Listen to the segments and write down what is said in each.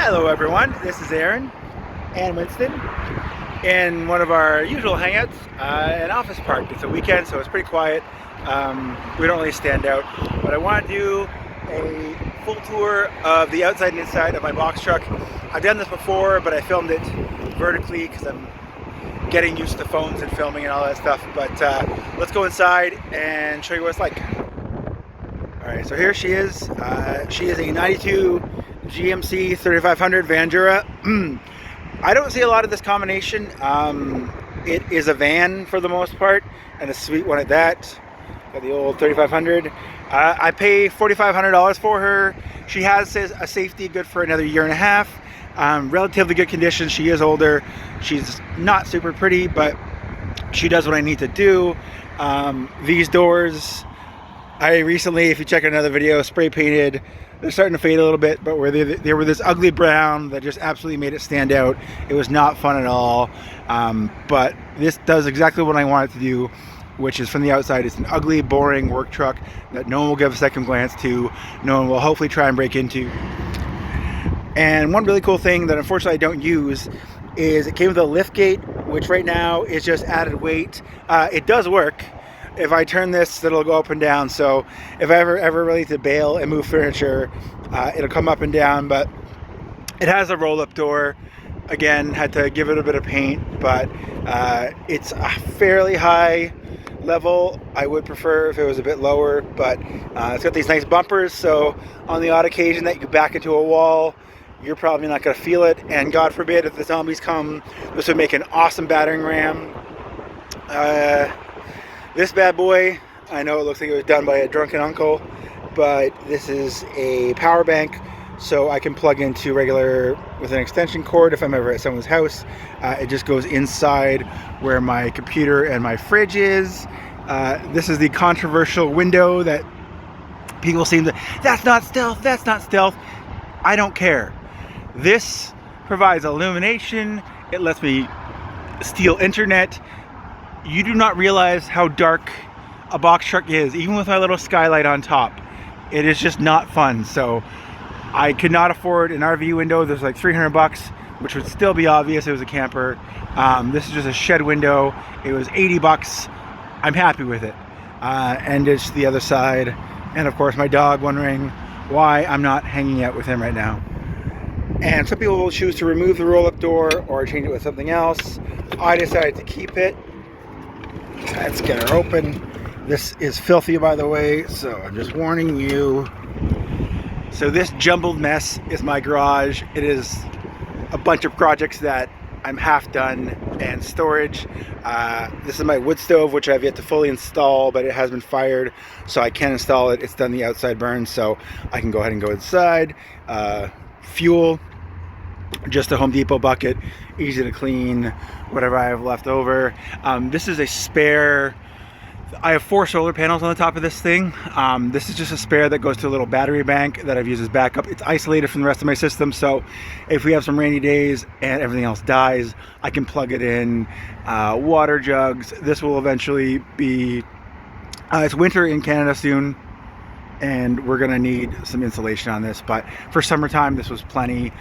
Hello everyone, this is Aaron and Winston in one of our usual hangouts, an office park. It's a weekend, so it's pretty quiet. We don't really stand out, but I want to do a full tour of the outside and inside of my box truck. I've done this before, but I filmed it vertically because I'm getting used to phones and filming and all that stuff. But let's go inside and show you what it's like. Alright, so here she is. She is a 92 GMC 3500 Vandura. I don't see a lot of this combination. It is a van for the most part, and a sweet one at that. Got the old 3500. I pay $4,500 for her. She has a safety good for another year and a half. Relatively good condition. She is older. She's not super pretty, but she does what I need to do. These doors, I recently, if you check another video, spray painted. They're starting to fade a little bit, but where they were this ugly brown that just absolutely made it stand out. It was not fun at all. But this does exactly what I want it to do, which is from the outside, it's an ugly, boring work truck that no one will give a second glance to. No one will hopefully try and break into. And one really cool thing that unfortunately I don't use is it came with a lift gate, which right now is just added weight. It does work. If I turn this, it'll go up and down. So if I ever really need to bail and move furniture, it'll come up and down. But it has a roll-up door. Again, had to give it a bit of paint, but it's a fairly high level. I would prefer if it was a bit lower, but it's got these nice bumpers. So on the odd occasion that you back into a wall, you're probably not going to feel it. And God forbid if the zombies come, this would make an awesome battering ram. This bad boy, I know it looks like it was done by a drunken uncle, but this is a power bank, so I can plug into regular with an extension cord if I'm ever at someone's house. It just goes inside where my computer and my fridge is. This is the controversial window that people seem to, that's not stealth, that's not stealth. I don't care. This provides illumination. It lets me steal internet. You do not realize how dark a box truck is, even with my little skylight on top. It is just not fun. So I could not afford an RV window. There's like $300, which would still be obvious it was a camper. This is just a shed window. It was $80. I'm happy with it. And it's the other side. And of course my dog wondering why I'm not hanging out with him right now. And some people will choose to remove the roll-up door or change it with something else. I decided to keep it. Let's get her open. This is filthy, by the way, so I'm just warning you. So this jumbled mess is my garage. It is a bunch of projects that I'm half done and storage. This is my wood stove, which I've yet to fully install, but it has been fired, so I can install it. It's done the outside burn, so I can go ahead and go inside. Fuel, just a Home Depot bucket, easy to clean, whatever I have left over. This is a spare. I have 4 solar panels on the top of this thing. This is just a spare that goes to a little battery bank that I've used as backup. It's isolated from the rest of my system, so if we have some rainy days and everything else dies, I can plug it in. Water jugs. This will eventually be, it's winter in Canada soon, and we're gonna need some insulation on this, but for summertime this was plenty.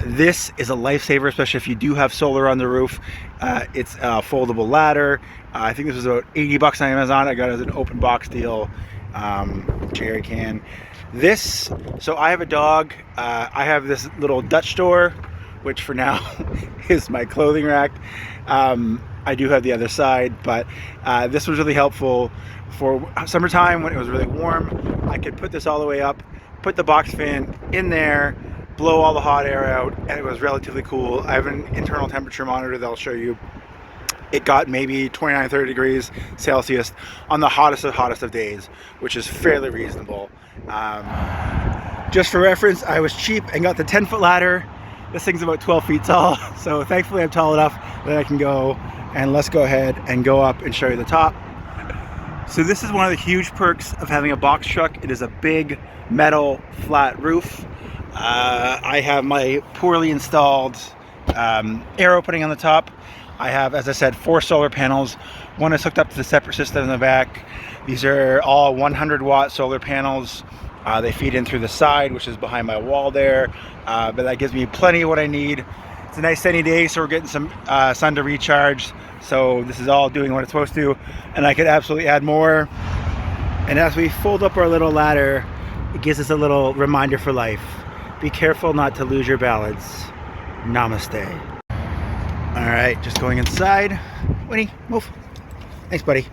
This is a lifesaver, especially if you do have solar on the roof. It's a foldable ladder. I think this was about $80 on Amazon. I got it as an open box deal. Jerry can. This, so I have a dog. I have this little Dutch door, which for now is my clothing rack. I do have the other side, but this was really helpful for summertime when it was really warm. I could put this all the way up, put the box fan in there, blow all the hot air out, and it was relatively cool. I have an internal temperature monitor that I'll show you. It got maybe 29, 30 degrees Celsius on the hottest of days, which is fairly reasonable. Just for reference, I was cheap and got the 10-foot ladder. This thing's about 12 feet tall, so thankfully I'm tall enough that I can go. And let's go ahead and go up and show you the top. So this is one of the huge perks of having a box truck. It is a big metal flat roof. I have my poorly installed air opening on the top. I have, as I said, 4 solar panels. One is hooked up to the separate system in the back. These are all 100-watt solar panels. They feed in through the side, which is behind my wall there, but that gives me plenty of what I need. It's a nice sunny day, so we're getting some sun to recharge. So this is all doing what it's supposed to, and I could absolutely add more. And as we fold up our little ladder, it gives us a little reminder for life. Be careful not to lose your balance. Namaste. All right, just going inside. Winnie, move. Thanks, buddy.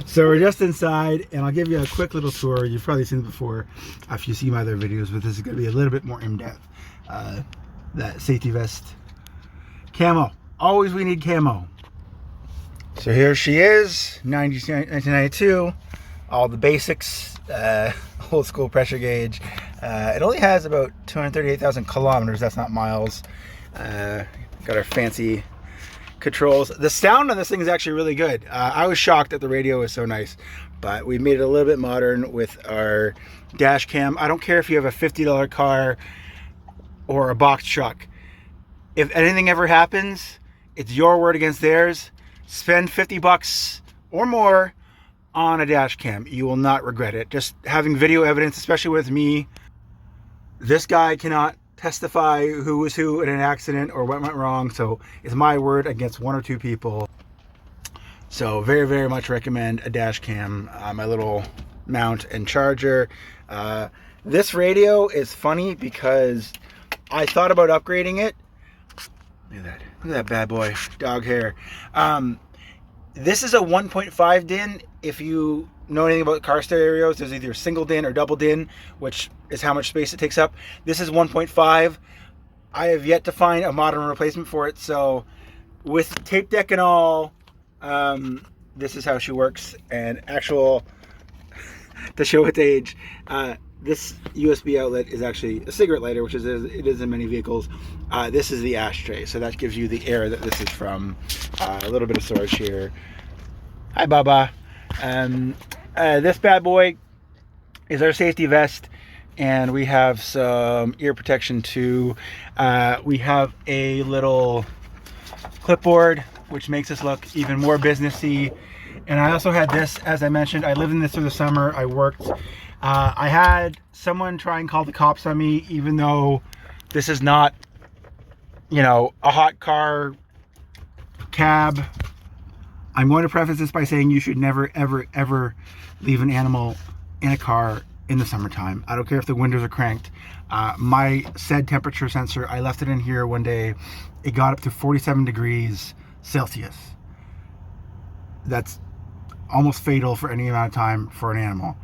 So we're just inside, and I'll give you a quick little tour. You've probably seen it before if you see my other videos, but this is going to be a little bit more in-depth. That safety vest. Camo. Always we need camo. So here she is, 1992. All the basics. Old school pressure gauge. It only has about 238,000 kilometers. That's not miles. Got our fancy controls. The sound on this thing is actually really good. I was shocked that the radio was so nice, but we made it a little bit modern with our dash cam. I don't care if you have a $50 car or a box truck. If anything ever happens, it's your word against theirs. Spend 50 bucks or more on a dash cam. You will not regret it. Just having video evidence, especially with me. This guy cannot testify who was who in an accident or what went wrong, so it's my word against one or two people. So very, very much recommend a dash cam. My little mount and charger. This radio is funny because I thought about upgrading it. Look at that bad boy, dog hair. This is a 1.5 DIN. If you know anything about car stereos, there's either single DIN or double DIN, which is how much space it takes up. This is 1.5. I have yet to find a modern replacement for it, so with tape deck and all, this is how she works. And actual, to show its age, this USB outlet is actually a cigarette lighter, which it is in many vehicles. This is the ashtray, so that gives you the air that this is from. A little bit of storage here. Hi, Baba. This bad boy is our safety vest, and we have some ear protection too. We have a little clipboard, which makes us look even more businessy. And I also had this, as I mentioned, I lived in this through the summer. I worked. I had someone try and call the cops on me, even though this is not, you know, a hot car cab. I'm going to preface this by saying you should never, ever, ever leave an animal in a car in the summertime. I don't care if the windows are cranked. My said temperature sensor, I left it in here one day. It got up to 47 degrees Celsius. That's almost fatal for any amount of time for an animal.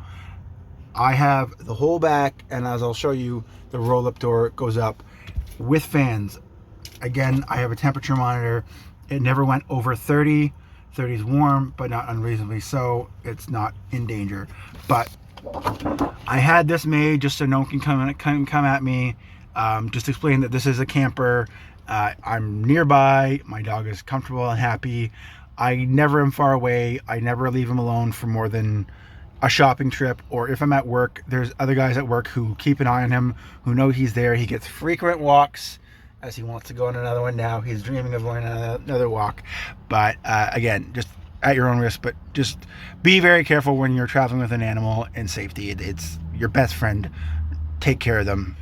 I have the whole back, and as I'll show you, the roll-up door goes up with fans. Again, I have a temperature monitor. It never went over 30. 30 is warm, but not unreasonably so. It's not in danger. But I had this made just so no one can come at me. Just explain that this is a camper. I'm nearby. My dog is comfortable and happy. I never am far away. I never leave him alone for more than a shopping trip, or if I'm at work, there's other guys at work who keep an eye on him, who know he's there. He gets frequent walks, as he wants to go on another one now. He's dreaming of going on another walk. But again, just at your own risk, but just be very careful when you're traveling with an animal and safety. It's your best friend. Take care of them.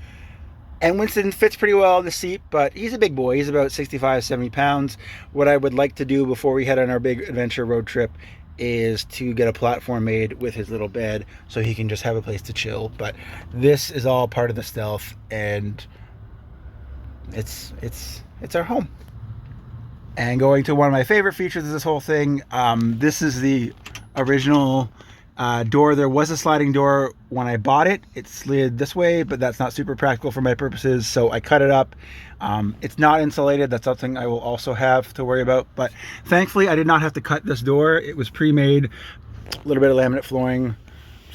And Winston fits pretty well in the seat, but he's a big boy. He's about 65, 70 pounds. What I would like to do before we head on our big adventure road trip is to get a platform made with his little bed so he can just have a place to chill. But this is all part of the stealth, and it's our home. And going to one of my favorite features of this whole thing, this is the original door. There was a sliding door when I bought it. It slid this way, but that's not super practical for my purposes, so I cut it up. It's not insulated. That's something I will also have to worry about, but thankfully I did not have to cut this door. It was pre-made. A little bit of laminate flooring.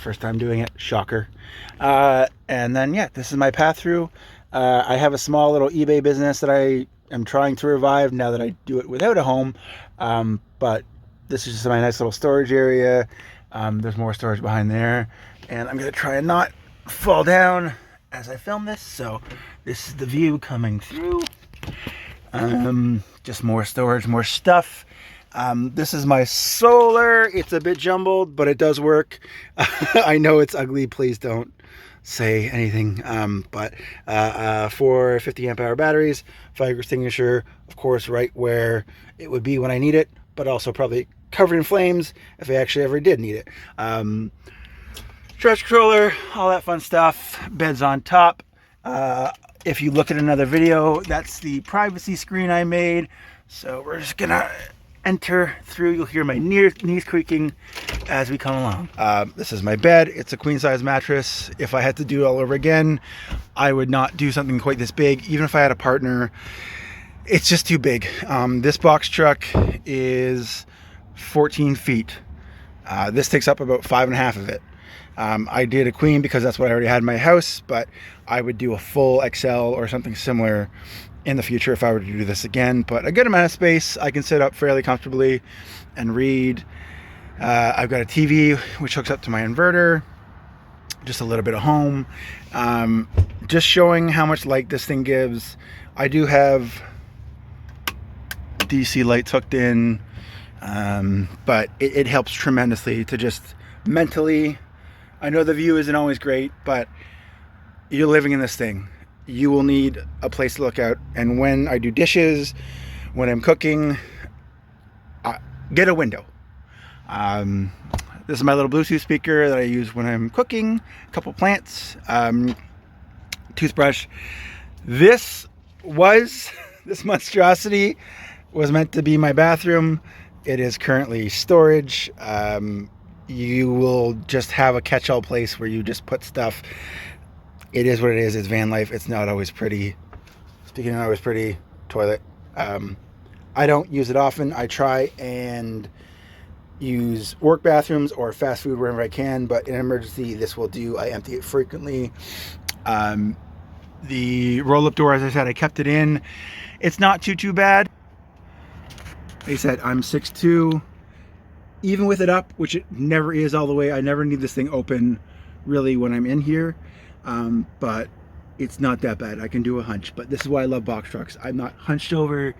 First time doing it. Shocker. And then, yeah, this is my path through. I have a small little eBay business that I am trying to revive now that I do it without a home. But this is just my nice little storage area. There's more storage behind there. And I'm going to try and not fall down as I film this. So this is the view coming through. Just more storage, more stuff. This is my solar. It's a bit jumbled, but it does work. I know it's ugly. Please don't say anything. But for 50 amp hour batteries, fire extinguisher, of course, right where it would be when I need it, but also probably covered in flames if I actually ever did need it. Stretch controller, all that fun stuff. Beds on top. If you look at another video, that's the privacy screen I made. So we're just gonna enter through. You'll hear my knees creaking as we come along. This is my bed. It's a queen size mattress. If I had to do it all over again, I would not do something quite this big. Even if I had a partner, it's just too big. This box truck is 14 feet. This takes up about 5.5 of it. I did a queen because that's what I already had in my house, but I would do a full XL or something similar in the future if I were to do this again. But a good amount of space. I can sit up fairly comfortably and read. I've got a TV which hooks up to my inverter. Just a little bit of home. Just showing how much light this thing gives. I do have DC lights hooked in, but it helps tremendously to just mentally. I know the view isn't always great, but you're living in this thing. You will need a place to look out. And when I do dishes, when I'm cooking, get a window. This is my little Bluetooth speaker that I use when I'm cooking. A couple plants, toothbrush. This monstrosity was meant to be my bathroom. It is currently storage. You will just have a catch-all place where you just put stuff. It is what it is. It's van life. It's not always pretty. Speaking of not always pretty, toilet. I don't use it often. I try and use work bathrooms or fast food wherever I can, but in an emergency, this will do. I empty it frequently. The roll-up door, as I said, I kept it in. It's not too bad. Like I said, I'm 6'2". Even with it up, which it never is all the way, I never need this thing open really when I'm in here. But it's not that bad. I can do a hunch, but this is why I love box trucks. I'm not hunched over.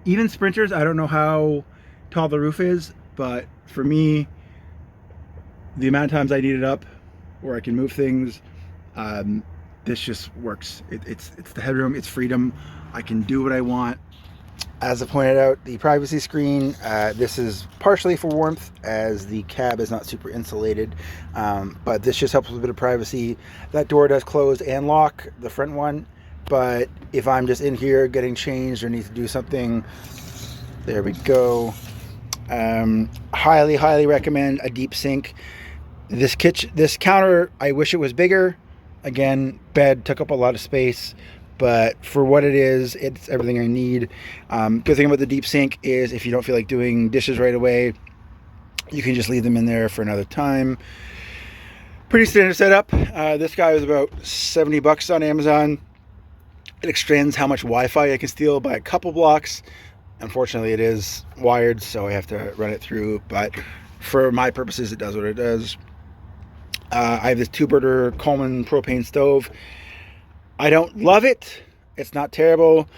Even Sprinters, I don't know how tall the roof is, but for me, the amount of times I need it up or I can move things, this just works. It's the headroom, it's freedom. I can do what I want. As I pointed out, the privacy screen, this is partially for warmth as the cab is not super insulated, but this just helps with a bit of privacy. That door does close and lock, the front one, but if I'm just in here getting changed or need to do something, there we go. Highly recommend a deep sink. This counter, I wish it was bigger. Again, bed took up a lot of space, but for what it is, it's everything I need. Good thing about the deep sink is if you don't feel like doing dishes right away, you can just leave them in there for another time. Pretty standard setup. This guy was about 70 bucks on Amazon. It extends how much Wi-Fi I can steal by a couple blocks. Unfortunately, it is wired, so I have to run it through, but for my purposes, it does what it does. I have this 2-burner Coleman propane stove. I don't love it. It's not terrible.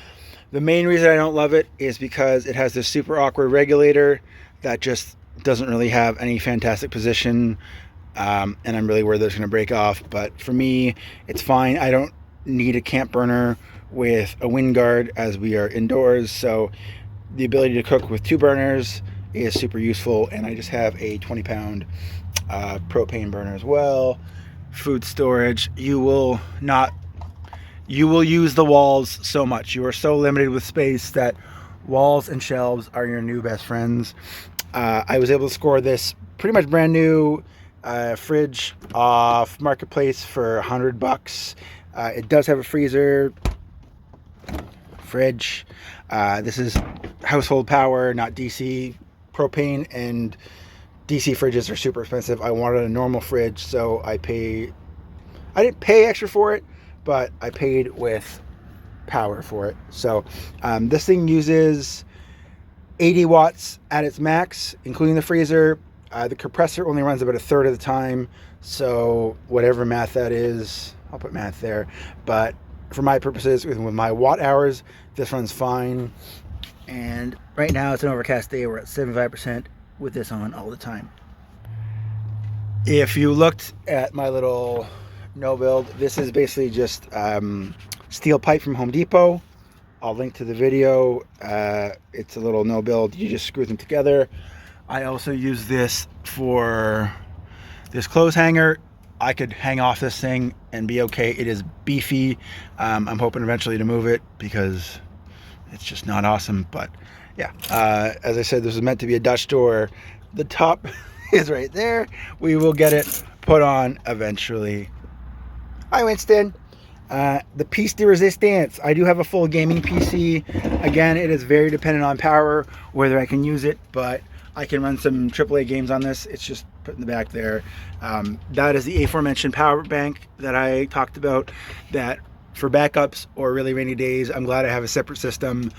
The main reason I don't love it is because it has this super awkward regulator that just doesn't really have any fantastic position, and I'm really worried that it's going to break off. But for me, it's fine. I don't need a camp burner with a wind guard as we are indoors, so the ability to cook with 2 burners is super useful, and I just have a 20-pound propane burner as well. Food storage. You will use the walls so much. You are so limited with space that walls and shelves are your new best friends. I was able to score this pretty much brand new fridge off Marketplace for $100. It does have a freezer, fridge. This is household power, not DC. Propane and DC fridges are super expensive. I wanted a normal fridge, so I didn't pay extra for it, but I paid with power for it. So this thing uses 80 watts at its max, including the freezer. The compressor only runs about a third of the time, so whatever math that is, I'll put math there. But for my purposes, with my watt hours, this runs fine. And right now it's an overcast day. We're at 75% with this on all the time. If you looked at my little no build, this is basically just steel pipe from Home Depot. I'll link to the video. It's a little no build. You just screw them together. I also use this for this clothes hanger. I could hang off this thing and be okay. It is beefy. I'm hoping eventually to move it because it's just not awesome. But yeah, as I said, this was meant to be a Dutch door. The top is right there. We will get it put on eventually. Hi, Winston. The piece de resistance. I do have a full gaming PC. Again, it is very dependent on power, whether I can use it, but I can run some AAA games on this. It's just put in the back there. That is the aforementioned power bank that I talked about, that for backups or really rainy days, I'm glad I have a separate system.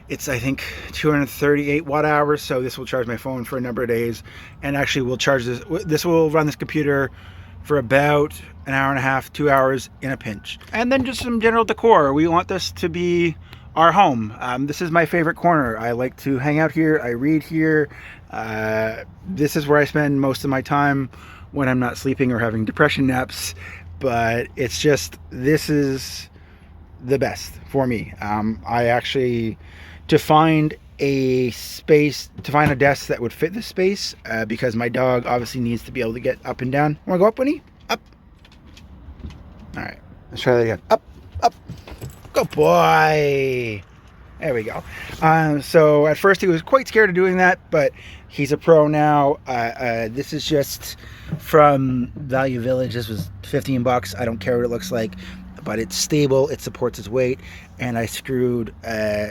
It's, I think, 238 watt hours, so this will charge my phone for a number of days, and actually will charge this. This will run this computer for about an hour and a half, 2 hours in a pinch. And then just some general decor. We want this to be our home. This is my favorite corner. I like to hang out here. I read here. This is where I spend most of my time when I'm not sleeping or having depression naps. But it's just, this is the best for me. I actually, to find a space, to find a desk that would fit this space, because my dog obviously needs to be able to get up and down. Want to go up, Winnie? Up. All right, let's try that again. Up, up. Good boy. There we go. So at first he was quite scared of doing that, but he's a pro now. This is just from Value Village. This was 15 bucks. I don't care what it looks like, but it's stable. It supports its weight. And I screwed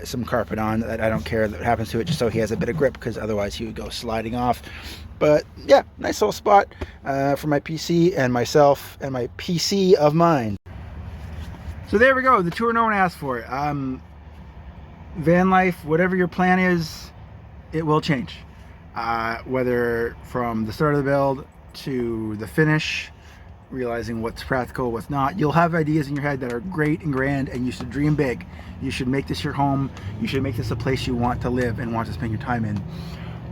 some carpet on that. I don't care what happens to it, just so he has a bit of grip, because otherwise he would go sliding off. But yeah, nice little spot for my PC and myself and my PC of mine. So there we go. The tour no one asked for. Van life, whatever your plan is, it will change. Whether from the start of the build to the finish, realizing what's practical, what's not. You'll have ideas in your head that are great and grand, and you should dream big. You should make this your home. You should make this a place you want to live and want to spend your time in.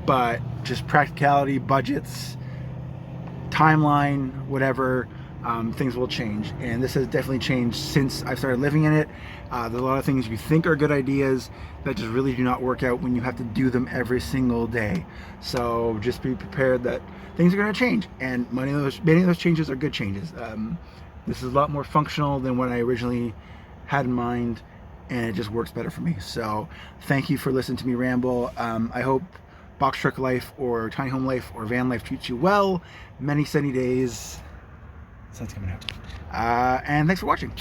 But just practicality, budgets, timeline, whatever, things will change. And this has definitely changed since I started living in it. There's a lot of things you think are good ideas that just really do not work out when you have to do them every single day. So just be prepared that things are going to change, and many of those changes are good changes. This is a lot more functional than what I originally had in mind, and it just works better for me. So thank you for listening to me ramble. I hope box truck life or tiny home life or van life treats you well. Many sunny days. Sun's coming out. And thanks for watching.